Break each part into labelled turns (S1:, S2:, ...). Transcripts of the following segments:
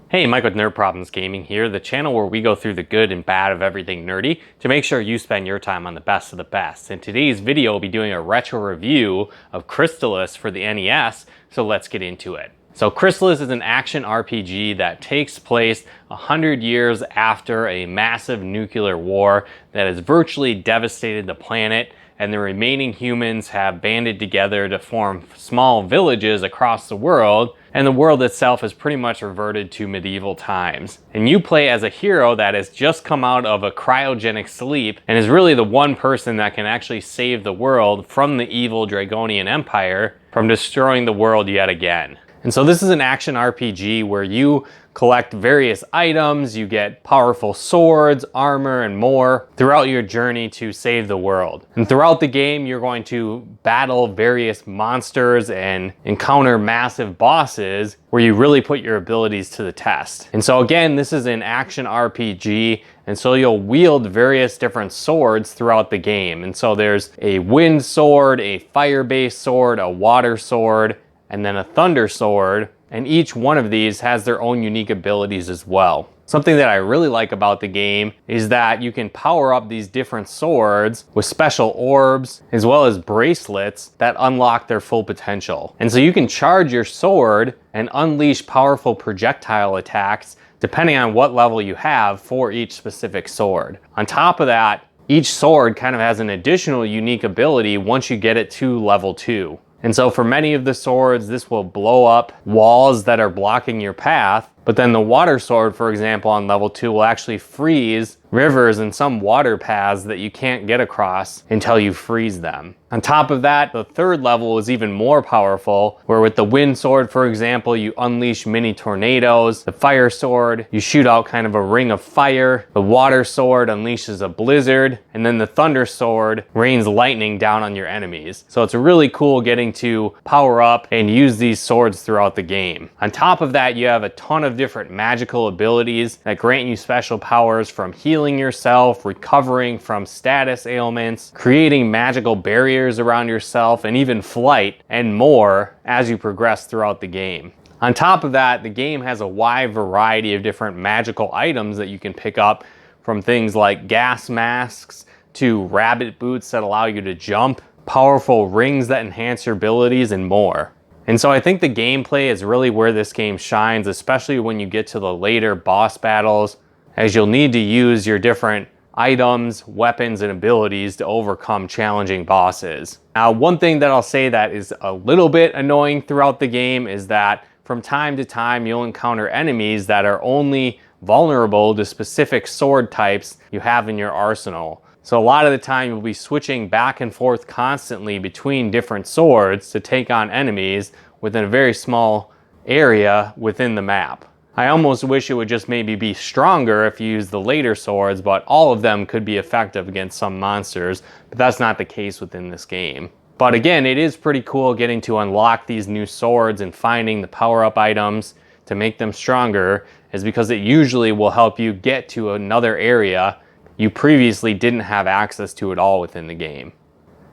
S1: Hey, Mike with Nerd Problems Gaming here, the channel where we go through the good and bad of everything nerdy to make sure you spend your time on the best of the best. In today's video, we'll be doing a retro review of Crystallus for the NES, so let's get into it. So Crystallus is an action RPG that takes place 100 years after a massive nuclear war that has virtually devastated the planet, and the remaining humans have banded together to form small villages across the world, and the world itself has pretty much reverted to medieval times. And you play as a hero that has just come out of a cryogenic sleep and is really the one person that can actually save the world from the evil Dragonian Empire from destroying the world yet again. And so this is an action RPG where you collect various items, you get powerful swords, armor, and more throughout your journey to save the world. And throughout the game, you're going to battle various monsters and encounter massive bosses where you really put your abilities to the test. And so again, this is an action RPG, and so you'll wield various different swords throughout the game. And so there's a wind sword, a fire-based sword, a water sword, and then a thunder sword, and each one of these has their own unique abilities as well. Something that I really like about the game is that you can power up these different swords with special orbs as well as bracelets that unlock their full potential. And so you can charge your sword and unleash powerful projectile attacks depending on what level you have for each specific sword. On top of that, each sword kind of has an additional unique ability once you get it to level 2. And so for many of the swords, this will blow up walls that are blocking your path. But then the water sword, for example, on level 2 will actually freeze rivers and some water paths that you can't get across until you freeze them. On top of that, the third level is even more powerful, where with the wind sword, for example, you unleash mini tornadoes. The fire sword, you shoot out kind of a ring of fire. The water sword unleashes a blizzard. And then the thunder sword rains lightning down on your enemies. So it's really cool getting to power up and use these swords throughout the game. On top of that, you have a ton of different magical abilities that grant you special powers, from healing yourself, recovering from status ailments, creating magical barriers around yourself, and even flight and more as you progress throughout the game. On top of that, the game has a wide variety of different magical items that you can pick up, from things like gas masks to rabbit boots that allow you to jump, powerful rings that enhance your abilities, and more. And so I think the gameplay is really where this game shines, especially when you get to the later boss battles, as you'll need to use your different items, weapons, and abilities to overcome challenging bosses. Now, one thing that I'll say that is a little bit annoying throughout the game is that from time to time you'll encounter enemies that are only vulnerable to specific sword types you have in your arsenal. So a lot of the time you'll be switching back and forth constantly between different swords to take on enemies within a very small area within the map. I almost wish it would just maybe be stronger if you use the later swords, but all of them could be effective against some monsters, but that's not the case within this game. But again, it is pretty cool getting to unlock these new swords and finding the power-up items to make them stronger, is because it usually will help you get to another area you previously didn't have access to at all within the game.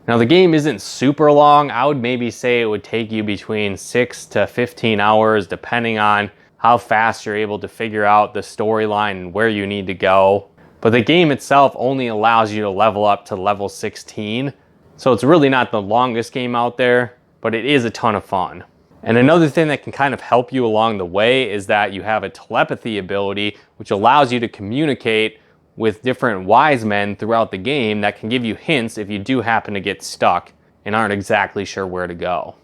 S1: Now, the game isn't super long. I would maybe say it would take you between 6 to 15 hours, depending on how fast you're able to figure out the storyline and where you need to go. But the game itself only allows you to level up to level 16. So it's really not the longest game out there, but it is a ton of fun. And another thing that can kind of help you along the way is that you have a telepathy ability, which allows you to communicate with different wise men throughout the game that can give you hints if you do happen to get stuck and aren't exactly sure where to go.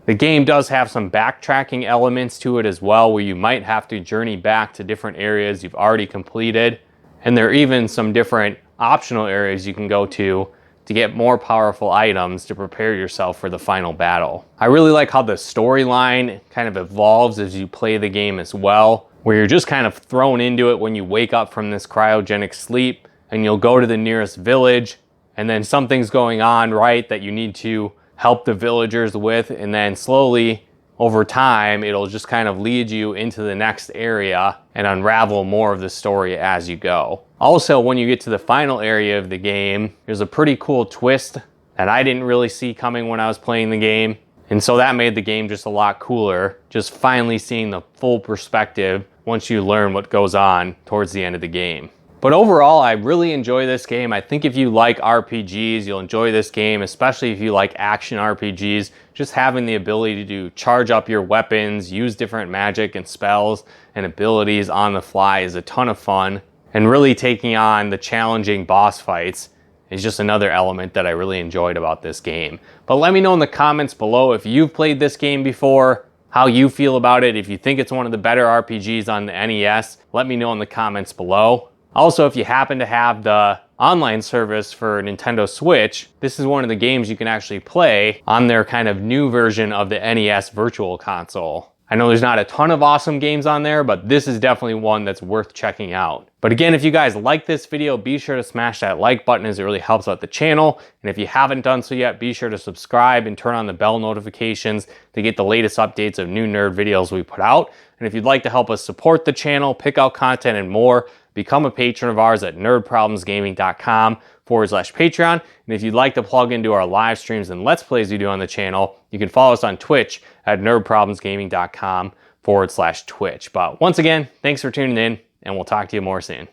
S1: The game does have some backtracking elements to it as well, where you might have to journey back to different areas you've already completed. And there are even some different optional areas you can go to get more powerful items to prepare yourself for the final battle. I really like how the storyline kind of evolves as you play the game as well, where you're just kind of thrown into it when you wake up from this cryogenic sleep, and you'll go to the nearest village, and then something's going on, right, that you need to help the villagers with, and then slowly over time it'll just kind of lead you into the next area and unravel more of the story as you go. Also, when you get to the final area of the game, there's a pretty cool twist that I didn't really see coming when I was playing the game. And so that made the game just a lot cooler, just finally seeing the full perspective once you learn what goes on towards the end of the game. But overall, I really enjoy this game. I think if you like RPGs, you'll enjoy this game, especially if you like action RPGs. Just having the ability to charge up your weapons, use different magic and spells and abilities on the fly is a ton of fun. And really taking on the challenging boss fights is just another element that I really enjoyed about this game. But let me know in the comments below if you've played this game before, how you feel about it. If you think it's one of the better RPGs on the NES, let me know in the comments below. Also, if you happen to have the online service for Nintendo Switch, this is one of the games you can actually play on their kind of new version of the NES Virtual Console. I know there's not a ton of awesome games on there, but this is definitely one that's worth checking out. But again, if you guys like this video, be sure to smash that like button as it really helps out the channel. And if you haven't done so yet, be sure to subscribe and turn on the bell notifications to get the latest updates of new nerd videos we put out. And if you'd like to help us support the channel, pick out content and more, become a patron of ours at nerdproblemsgaming.com/Patreon. And if you'd like to plug into our live streams and Let's Plays we do on the channel, you can follow us on Twitch at nerdproblemsgaming.com/Twitch. But once again, thanks for tuning in, and we'll talk to you more soon.